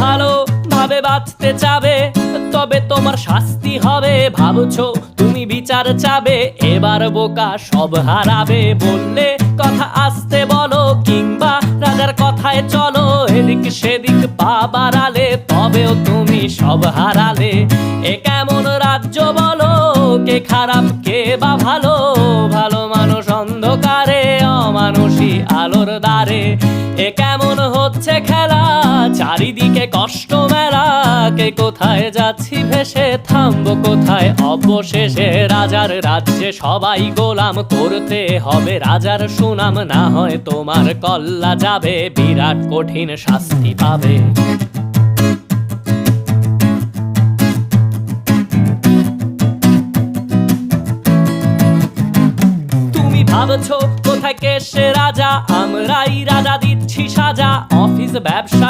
ভালো ভাবে বাঁচতে চাবে, তবে তোমার শাস্তি হবে। ভাবছো তুমি বিচার চাবে, এবার বোকা সব হারাবে। বললে কথা আসতে বলো, কিংবা রাজার কথায় চলো, এদিক সেদিক পা বাড়ালে তবেও তুমি সব হারালে। এ কেমন রাজ্য বলো, কে খারাপ কে বা ভালো? ভালো মানুষ অন্ধকারে, অমানুষী আলোর দ্বারে। এ কেমন হচ্ছে খেলা, চারিদিকে কষ্ট মেলা। কে কোথায় যাচ্ছি ভেসে, থামবো কোথায় অবশেষে? রাজার রাজ্যে সবাই গোলাম, করতে হবে রাজার সুনাম। না হয় তোমার কল্লা যাবে, বিরাট কঠিন শাস্তি পাবে। ভাবছো কোথায় কে সে রাজা, আমরাই রাজা দিচ্ছি সাজা। অফিস ব্যবসা